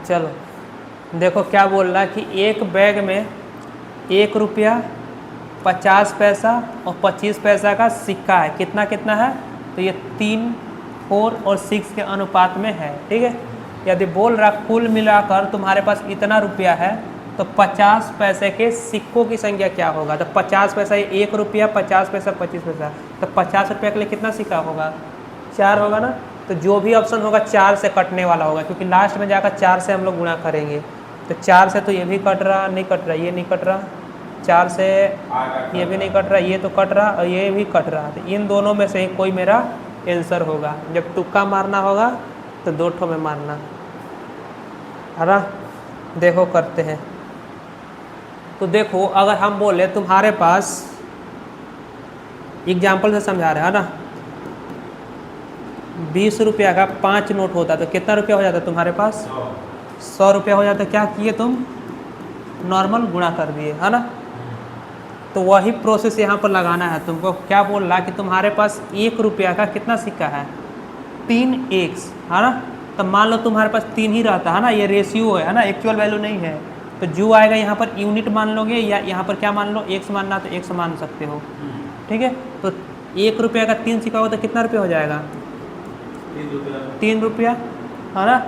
चलो देखो क्या बोल रहा है कि एक बैग में 1 रुपया 50 पैसा और 25 पैसा का सिक्का है। कितना कितना है? तो ये 3, 4 और 6 के अनुपात में है। ठीक है। यदि बोल रहा कुल मिलाकर तुम्हारे पास इतना रुपया है तो 50 पैसे के सिक्कों की संख्या क्या होगा? तो 50 पैसा, ये 1 रुपया 50 पैसा 25 पैसा, तो 50 रुपये के लिए कितना सिक्का होगा? 4 होगा ना। तो जो भी ऑप्शन होगा 4 से कटने वाला होगा, क्योंकि लास्ट में जाकर 4 से हम लोग गुणा करेंगे। तो 4 से तो ये भी कट रहा, नहीं कट रहा, ये नहीं कट रहा, 4 से ये भी नहीं कट रहा, ये तो कट रहा और ये भी कट रहा। तो इन दोनों में से कोई मेरा आंसर होगा। जब तुक्का मारना होगा तो 2 ठो में मारना है ना। देखो करते हैं। तो देखो अगर हम बोले तुम्हारे पास एग्जाम्पल से समझा रहे हैं ना, 20 रुपया का 5 नोट होता तो कितना रुपया हो जाता तुम्हारे पास? 100 रुपया हो जाता। क्या किए तुम? नॉर्मल गुणा कर दिए, है ना। तो वही प्रोसेस यहाँ पर लगाना है तुमको। क्या बोल रहा कि तुम्हारे पास 1 रुपया का कितना सिक्का है? 3 एक्स, है ना। तो मान लो तुम्हारे पास 3 ही रहता है ना, ये रेशियो है ना, एक्चुअल वैल्यू नहीं है। तो जो आएगा यहाँ पर यूनिट मान लोगे या यहाँ पर क्या मान लो? एक्स मानना तो एक्स मान सकते हो। ठीक है। तो 1 रुपया का 3 सिक्का होगा तो कितना रुपया हो जाएगा? 3 रुपया, है ना।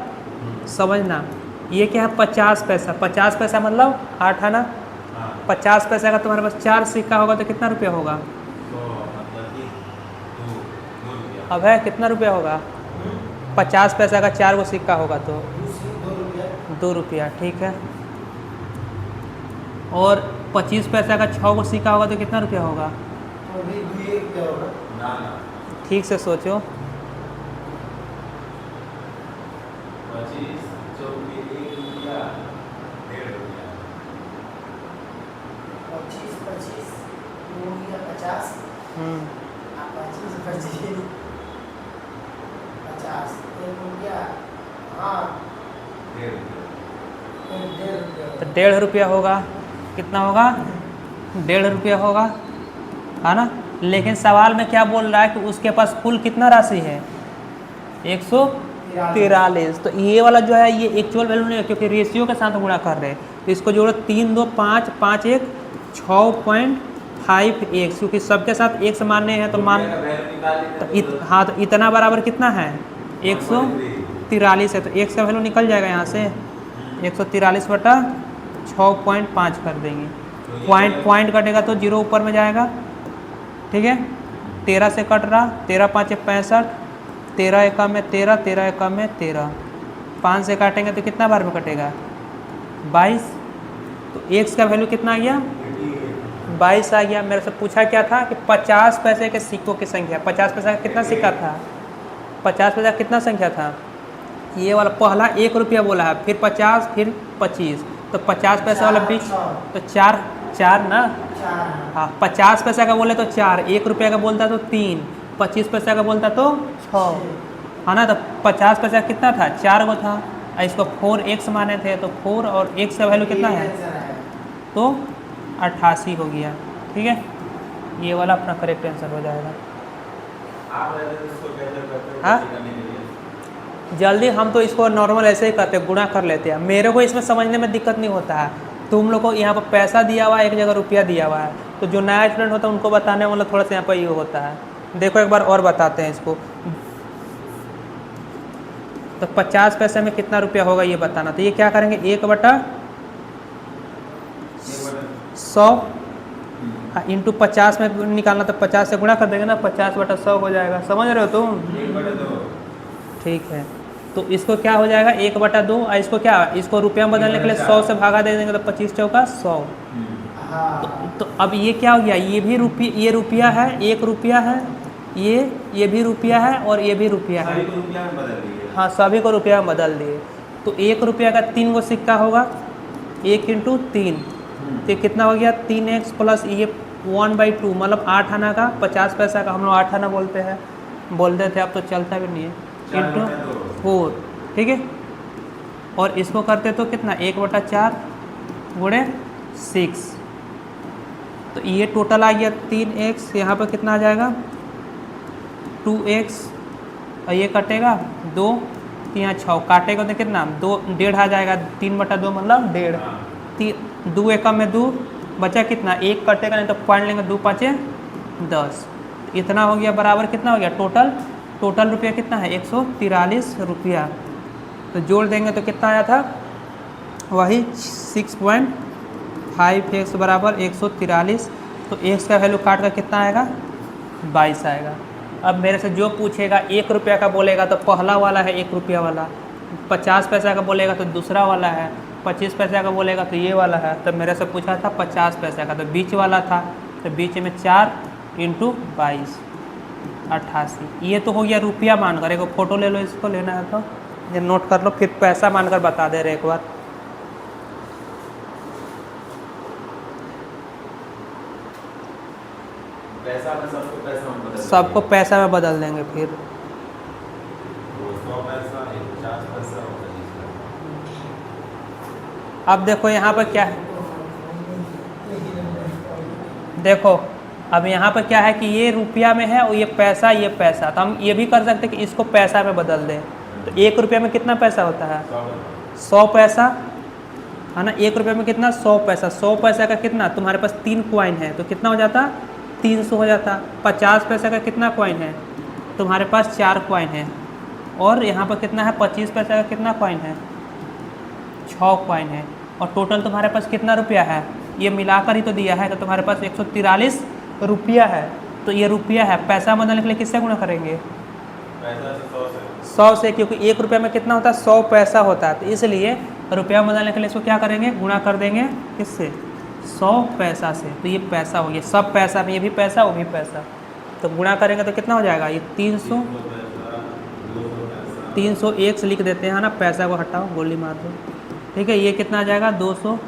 समझना, ये क्या है? 50 पैसा। 50 पैसा मतलब 8 है ना। 50 पैसा का तुम्हारे पास 4 सिक्का होगा तो कितना रुपया होगा? अब है कितना रुपया होगा? 50 पैसा का 4 गो सिक्का होगा तो 2 रुपया। ठीक है। और 25 पैसा का 6 गो सिक्का होगा तो कितना रुपया होगा? ठीक से सोचो। 1.5 रुपया होगा। कितना होगा? 1.5 रुपया होगा, है ना। लेकिन सवाल में क्या बोल रहा है कि उसके पास कुल कितना राशि है? 143। तो ये वाला जो है ये एक्चुअल वैल्यू नहीं है, क्योंकि रेशियो के साथ गुणा कर रहे हैं। तो इसको जोड़ो 3 2 5 5 1 6.5x, क्योंकि सबके साथ x मानने हैं तो मान तो हाँ, तो इतना बराबर कितना है? 143 है। तो x का वैल्यू निकल जाएगा यहाँ से 143/6.5 कर देंगे। पॉइंट कटेगा तो 0 ऊपर में जाएगा। ठीक है। 13 से कट रहा, 13 5 65, 13 एकम में 13, 13 एकम में 13, 5 से काटेंगे तो कितना बार में कटेगा? 22। तो x का वैल्यू कितना आ गया? 22 आ गया। मेरे से पूछा क्या था कि 50 पैसे के सिक्कों की संख्या। 50 पैसा का कितना सिक्का था? 50 पैसा कितना संख्या था? ये वाला पहला 1 रुपया बोला है, फिर 50, फिर 25। तो 50 पैसा वाला बीच तो 4 ना। हाँ, 50 पैसा का बोले तो 4, 1 रुपया का बोलता तो 3, 25 पैसा का बोलता तो 6, है ना। तो 50 पैसा कितना था? 4 गो था। इसको 4x माने थे तो 4 और x का वैल्यू कितना है? तो 88 हो गया। ठीक है। ये वाला अपना करेक्ट आंसर हो जाएगा। हाँ, जल्दी हम तो इसको नॉर्मल ऐसे ही करते, गुणा कर लेते हैं। मेरे को इसमें समझने में दिक्कत नहीं होता है। तुम लोग को यहाँ पर पैसा दिया हुआ है, एक जगह रुपया दिया हुआ है, तो जो नया स्टूडेंट होता है उनको बताने में मतलब थोड़ा सा यहाँ पर ये होता है। देखो एक बार और बताते हैं इसको। तो 50 पैसे में कितना रुपया होगा ये बताना। तो ये क्या करेंगे? 1/100 इंटू 50 में निकालना, तो 50 से गुणा कर देंगे ना, 50/100 हो जाएगा। समझ रहे हो तुम? ठीक है। तो इसको क्या हो जाएगा? 1/2। और इसको क्या, इसको रुपया में बदलने के लिए 100 से भागा दे देंगे तो 25 चौका 100। तो अब ये क्या हो गया? ये भी रुपया, ये रुपया है, 1 रुपया है, ये भी रुपया है और ये भी रुपया है। हाँ, सभी को रुपया में बदल दिए। तो 1 रुपया का 3 गो सिक्का होगा, 1 × 3, तो कितना हो गया? 3x प्लस ये 1/2 मतलब 8 आना का। 50 पैसा का हम लोग 8 आना बोलते थे, अब तो चलता भी नहीं है, इंटू 4। ठीक है। और इसको करते तो कितना? 1/4 गुणे 6। तो ये टोटल आ गया 3x। यहाँ पर कितना आ जाएगा? 2x, और ये कटेगा 2, 3 6 काटेगा तो कितना 2 1.5 आ जाएगा, 3/2 मतलब 1.5, 2 एकम में 2 बचा कितना 1 कटेगा नहीं तो पॉइंट लेंगे, 2 5 10, इतना हो गया बराबर कितना हो गया टोटल रुपया कितना है 143 रुपया। तो जोड़ देंगे तो कितना आया था वही 6.5x बराबर 143। तो x का वैल्यू काट कर कितना आएगा 22 आएगा। अब मेरे से जो पूछेगा 1 रुपया का बोलेगा तो पहला वाला है 1 रुपया वाला, 50 पैसा का बोलेगा तो दूसरा वाला है, 25 पैसा का बोलेगा तो ये वाला है। तो मेरे से पूछा था 50 पैसा का, तो बीच वाला था, तो बीच में 4 × 22 88। ये तो हो गया रुपया मानकर, एक फ़ोटो ले लो, इसको लेना है तो ये नोट कर लो, फिर पैसा मानकर बता दे रहे एक बार। पैसा में सबको पैसा में बदल देंगे फिर। 100 पैसा 50 पैसा। अब देखो यहाँ पर क्या है, देखो अब यहाँ पर क्या है कि ये रुपया में है और ये पैसा, तो हम ये भी कर सकते हैं कि इसको पैसा में बदल दें। तो 1 रुपया में कितना पैसा होता है 100 पैसा, है ना। 1 रुपये में कितना 100 पैसा, 100 पैसा का कितना तुम्हारे पास 3 कॉइन है तो कितना हो जाता 300 हो जाता। 50 पैसा का कितना कॉइन है तुम्हारे पास 4 कॉइन है, और यहाँ पर कितना है 25 पैसा का कितना कॉइन है 6 कॉइन है, और टोटल तुम्हारे पास कितना रुपया है ये मिलाकर ही तो दिया है, तो तुम्हारे पास 143 रुपया है। तो ये रुपया है, पैसा बदलने के लिए किससे गुणा करेंगे 100 से, क्योंकि 1 रुपया में कितना होता है 100 पैसा होता है, तो इसलिए रुपया बदलने के लिए इसको क्या करेंगे गुणा कर देंगे किससे 100 पैसा से। तो ये पैसा हो गया, सब पैसा में ये भी पैसा वो भी पैसा, तो गुणा करेंगे तो कितना हो जाएगा ये 301 से लिख देते हैं ना, पैसा को हटाओ गोली मार दो, ठीक है। ये कितना आ जाएगा 200,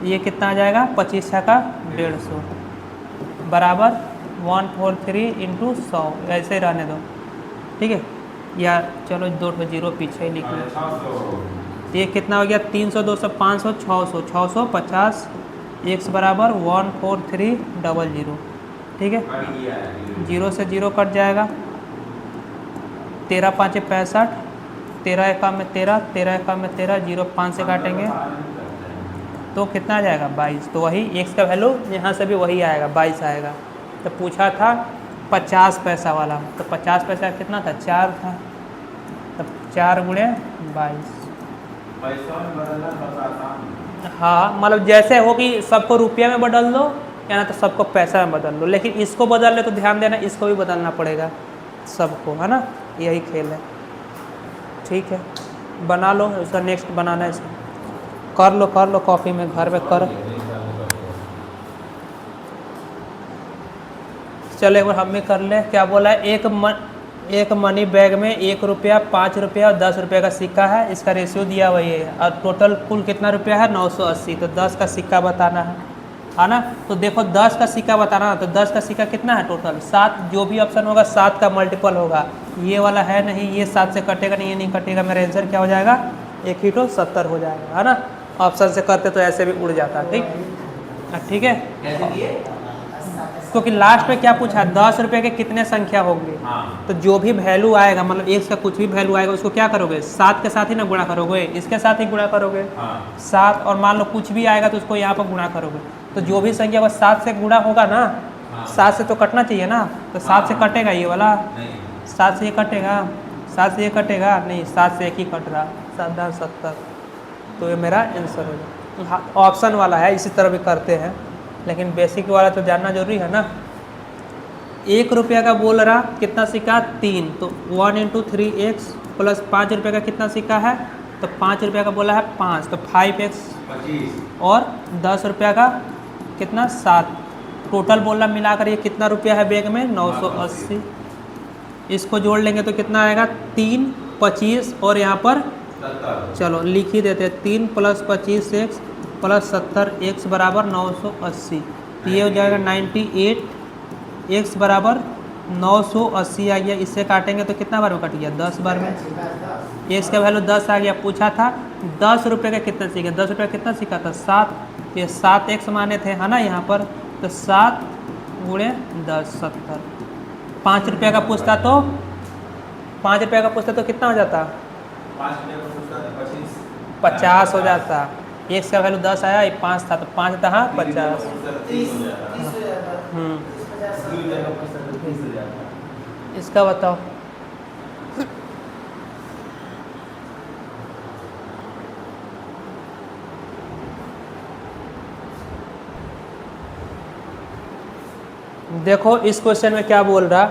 ये कितना आ जाएगा 25 का 150 बराबर 143 × 100, ऐसे ही रहने दो, ठीक है। या चलो 2 0 पीछे ही लिख लो। ये कितना हो गया 300 200 500 600 650, x बराबर 14300, ठीक है। 0 से 0 कट जाएगा, 13 5 65, 13 एकम में 13, 13 एकम में 13, 0 5 से काटेंगे तो कितना आ जाएगा 22। तो वही x का वैल्यू यहाँ से भी वही आएगा 22 आएगा। तो पूछा था 50 पैसा वाला, तो 50 पैसा कितना था 4 था, तब 4 × 22। हाँ मतलब जैसे हो कि सबको रुपया में बदल दो या ना तो सबको पैसा में बदल दो, लेकिन इसको बदल ले तो ध्यान देना इसको भी बदलना पड़ेगा सबको, है ना, यही खेल है, ठीक है। बना लो, उसका नेक्स्ट बनाना है, इसका कर लो कॉपी में घर में कर। चलो एक बार हम भी कर ले। क्या बोला है एक मनी बैग में 1 रुपया 5 रुपया और 10 रुपये का सिक्का है, इसका रेशियो दिया हुआ है, और टोटल कुल कितना रुपया है 980। तो 10 का सिक्का बताना है ना। तो देखो 10 का सिक्का बताना है, तो 10 का सिक्का कितना है टोटल 7, जो भी ऑप्शन होगा 7 का मल्टीपल होगा। ये वाला है नहीं, ये 7 से कटेगा नहीं, ये नहीं कटेगा, मेरा आंसर क्या हो जाएगा 1 ही तो 70 हो जाएगा, है ना। ऑप्शन से करते तो ऐसे भी उड़ जाता, ठीक है। क्योंकि लास्ट में क्या पूछा 10 रुपये के कितने संख्या होंगे, तो जो भी वैल्यू आएगा मतलब x का कुछ भी वैल्यू आएगा उसको क्या करोगे 7 के साथ ही ना गुणा करोगे, इसके साथ ही गुणा करोगे 7, और मान लो कुछ भी आएगा तो उसको यहाँ पर गुणा करोगे। तो जो भी संख्या वो 7 से गुणा होगा ना, 7 से तो कटना चाहिए ना, तो 7 से कटेगा ये वाला, 7 से ये कटेगा, 7 से ये कटेगा नहीं, 7 से 1 ही कट रहा, 7 70। तो ये मेरा आंसर हो जाए। ऑप्शन वाला है, इसी तरह भी करते हैं, लेकिन बेसिक वाला तो जानना जरूरी है ना। 1 रुपया का बोल रहा कितना सिक्का 3, तो 1 × 3x प्लस 5 रुपये का कितना सिक्का है, तो 5 रुपया का बोला है 5, तो 5x 25, और 10 रुपया का कितना 7, टोटल बोल रहा मिलाकर ये कितना रुपया है बैग में 980। इसको जोड़ लेंगे तो कितना आएगा 3 25 और यहाँ पर 70। चलो लिख ही देते हैं 3 + 25x + 70x बराबर 980। तो ये हो जाएगा 98, x बराबर 980 आ गया। इससे काटेंगे तो कितना बार में कट गया 10 बार में। x का वैल्यू 10 आ गया। पूछा था 10 रुपये का कितना सीखा, 10 रुपये कितना सीखा था 7, ये 7x माने थे है ना यहाँ पर, तो 7 × 10 70। 5 रुपये का पूछता तो ₹5 का पूछते तो कितना हो जाता? 5 रुपये का पूछता था 25 50 हो जाता। x का वैल्यू 10 आया, ये 5 था तो 5 था 50। 30 हो जाता। हम्म, 2 रुपये का पूछता था 30 हो जाता। इसका बताओ। देखो इस क्वेश्चन में क्या बोल रहा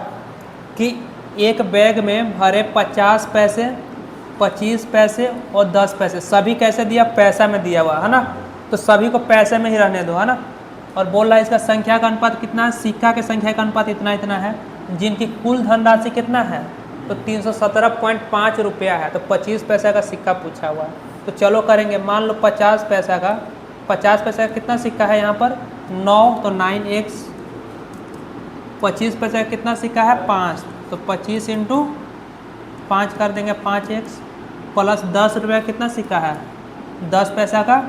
कि एक बैग में भरे 50 पैसे, 25 पैसे और 10 पैसे, सभी कैसे दिया? पैसा में दिया हुआ है ना, तो सभी को पैसे में ही रहने दो, है ना। और बोल रहा है इसका संख्या का अनुपात कितना है? सिक्का के संख्या का अनुपात इतना इतना है, जिनकी कुल धनराशि कितना है? तो 317.5 रुपया है, तो 25 पैसा का सिक्का पूछा हुआ है। तो चलो करेंगे, मान लो 50 पैसा का कितना सिक्का है यहाँ पर? 9, तो 9x। 25 पैसा का कितना सिक्का है? 5, तो 25 इंटू 5 कर देंगे 5x, प्लस 10 रुपये का कितना सिक्का है? 10 पैसा का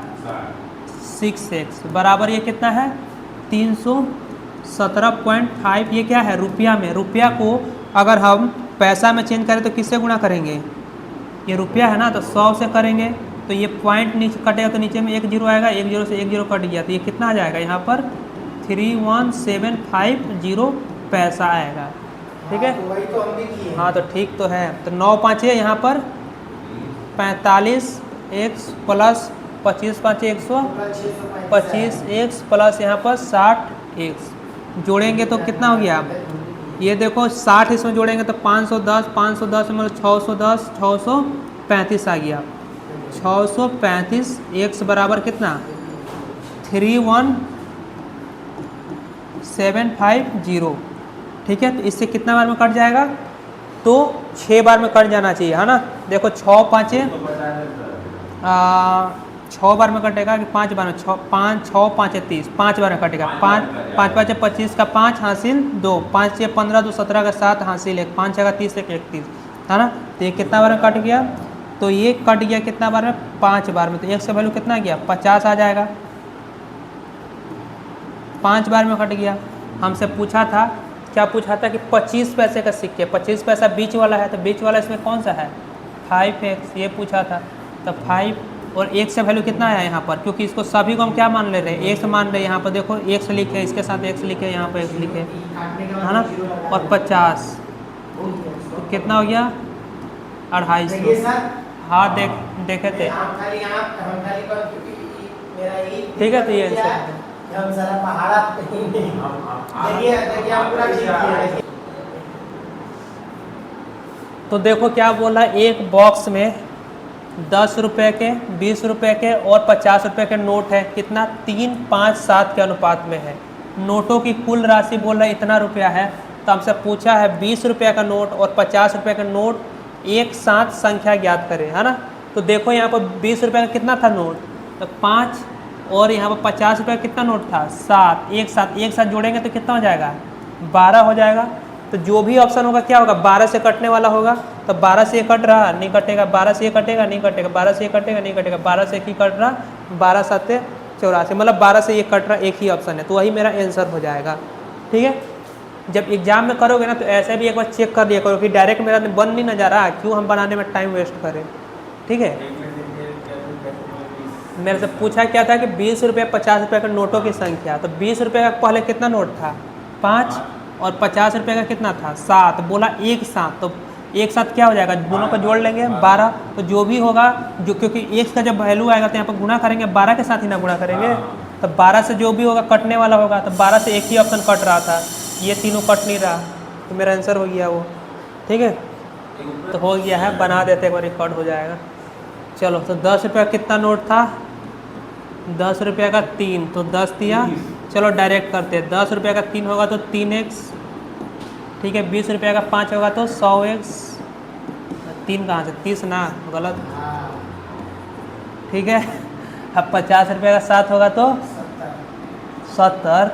6x, बराबर ये कितना है? 317.5। ये क्या है? रुपया में। रुपया को अगर हम पैसा में चेंज करें तो किससे गुणा करेंगे? ये रुपया है ना, तो 100 से करेंगे, तो ये पॉइंट नीचे कटेगा तो नीचे में 1 जीरो आएगा, 1 जीरो से 1 जीरो कट गया, तो ये कितना आ जाएगा यहाँ पर? 31,750 पैसा आएगा। ठीक है, तो वही तो हम भी किए। हाँ तो ठीक तो है। तो 9 5 है यहाँ पर 45x प्लस 25 5 125 x प्लस यहाँ पर 60x, जोड़ेंगे तो कितना हो गया? ये देखो 60 इसमें जोड़ेंगे तो 510 मतलब 610 635 आ गया। 635 x बराबर कितना? 31,750। ठीक है, तो इससे कितना बार में कट जाएगा? तो 6 बार में कट जाना चाहिए, है ना। देखो 6 5 6 बार में कटेगा कि 5 बार में? 5 6 5 30, 5 बार में कटेगा। 5 5 5 25 का 5 हासिल 2, 5 6 15 2 17 का 7 हासिल 1, 5 6 का 30 1 31, है ना। तो ये कितना बार में कट गया? तो ये कट गया कितना बार में? 5 बार में। तो x का वैल्यू कितना गया? 50 आ जाएगा। 5 बार में कट गया। हमसे पूछा था, क्या पूछा था कि 25 पैसे का सिक्के, 25 पैसा बीच वाला है, तो बीच वाला इसमें कौन सा है? 5x, ये पूछा था। तो 5 और x से वैल्यू कितना आया यहाँ पर? क्योंकि इसको सभी को हम क्या मान ले रहे हैं? x मान रहे हैं। यहाँ पर देखो x लिखे, इसके साथ x लिखे, यहाँ पर x लिखे, है ना। और 50 तो कितना हो गया? 250। हाँ देखे थे। ठीक है, तो ये आंसर है। हम सारा पहाड़ा देखिए हम पूरा ठीक किए। तो देखो क्या बोला, एक बॉक्स में 10 रुपये के, 20 रुपये के और 50 रुपये के नोट है। कितना? 3 5 7 के अनुपात में है। नोटों की कुल राशि बोल रहा है इतना रुपया है। तो हमसे पूछा है 20 रुपये का नोट और 50 रुपये का नोट एक साथ संख्या ज्ञात करें, है ना। तो देखो यहाँ पर 20 रुपये का कितना था नोट? तो 5, और यहाँ पर 50 रुपये का कितना नोट था? 7। एक साथ जोड़ेंगे तो कितना हो जाएगा? 12 हो जाएगा। तो जो भी ऑप्शन होगा क्या होगा? 12 से कटने वाला होगा। तो 12 से ये कट रहा, नहीं कटेगा। 12 से ये कटेगा, नहीं कटेगा। 12 से ये कटेगा, नहीं कटेगा। 12 से एक ही कट रहा, 12 7 84, मतलब 12 से ये कट रहा, एक ही ऑप्शन है। तो वही मेरा आंसर हो जाएगा। ठीक है, जब एग्जाम में करोगे ना तो ऐसे भी एक बार चेक कर लिया करो कि डायरेक्ट मेरा बन नहीं ना जा रहा, क्यों हम बनाने में टाइम वेस्ट करें। ठीक है, मेरे से पूछा क्या था कि 20 रुपये 50 रुपये के नोटों की संख्या। तो 20 रुपये का पहले कितना नोट था? 5, और 50 रुपये का कितना था? 7। बोला एक साथ, तो एक साथ क्या हो जाएगा? दोनों को जोड़ लेंगे 12। तो जो भी होगा, जो क्योंकि x का जब वैल्यू आएगा तो यहाँ पर गुणा करेंगे, 12 के साथ ही ना गुणा करेंगे। तो 12 से जो भी होगा कटने वाला होगा। तो 12 से एक ही ऑप्शन कट रहा था, ये तीनों कट नहीं रहा, तो मेरा आंसर हो गया वो। ठीक है, तो हो गया है, बना देते एक बार रिकॉर्ड हो जाएगा। चलो, तो 10 रुपये का कितना नोट था? 10 रुपये का 3, तो 10 दिया। चलो डायरेक्ट करते हैं। 10 रुपये का 3 होगा तो 3x। ठीक है, 20 रुपये का 5 होगा तो 100x। 3 कहाँ से? 30 ना, गलत। ठीक है, अब 50 रुपये का 7 होगा तो 70,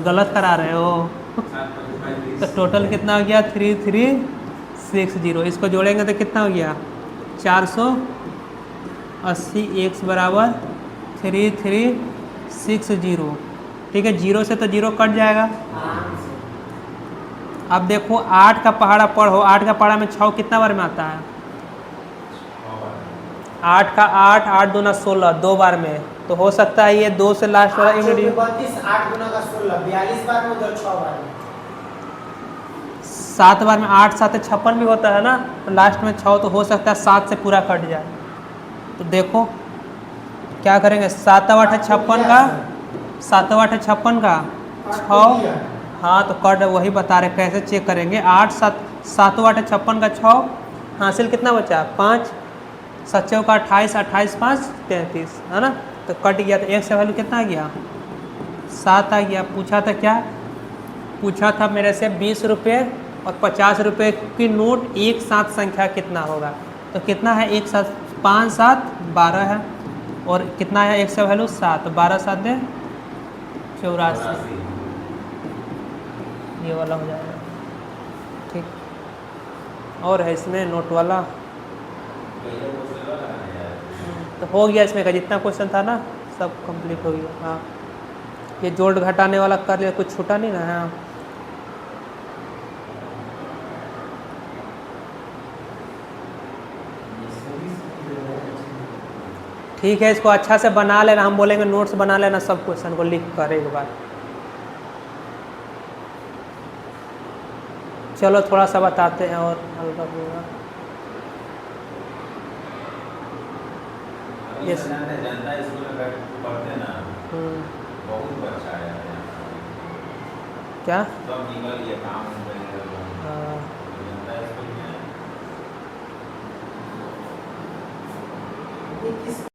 गलत करा रहे हो। तो टोटल कितना हो गया? 3360। इसको जोड़ेंगे तो कितना हो गया? 480। x बराबर 3360। ठीक है, 0 से तो 0 कट जाएगा, अब देखो 8 का पहाड़ा पढ़ो, 8 का पहाड़ा में 6 कितना बार में आता है? 8 का 8, 8 दूना 16, 2 बार में। तो हो सकता है ये 2 से लास्ट वाला 8 इंग्रेडिएंट 32, 8 गुना का 16, 42 बार में, उधर 6 बार में। 7 बार में 8 7 56 भी होता है ना, तो लास्ट में 6, तो हो सकता है 7 से पूरा कट जाए। तो देखो क्या करेंगे, 7 8 56 का, 7 8 56 का 6, हाँ तो कट वही बता रहे, कैसे चेक करेंगे। 8 7 7 8 56 का 6, हासिल कितना बचा? 5, 7 का 28, 28 5 33, है ना। तो कट गया, तो 1 से वैल्यू कितना आ गया? 7 आ गया। पूछा था क्या? पूछा था मेरे से 20 रुपये और 50 रुपये की नोट एक साथ संख्या कितना होगा। तो कितना है एक साथ? 5 7 12 है, और कितना है एक से वैल्यू 7, 12 7 दे 84, ये वाला हो जाएगा। ठीक, और है इसमें नोट वाला, तो हो गया इसमें का जितना क्वेश्चन था ना सब कंप्लीट हो गया। हाँ, ये जोड़ घटाने वाला कर लिया, कुछ छूटा नहीं ना। हाँ, ठीक है, इसको अच्छा से बना लेना, हम बोलेंगे नोट्स बना लेना सब क्वेश्चन को लिख कर एक बार। चलो थोड़ा सा बताते हैं और हल्का फुल्का। यस, जनता स्कूल में पढ़ते ना, बहुत अच्छा है क्या? सब निकल ये काम हाँ, जनता स्कूल में ये किस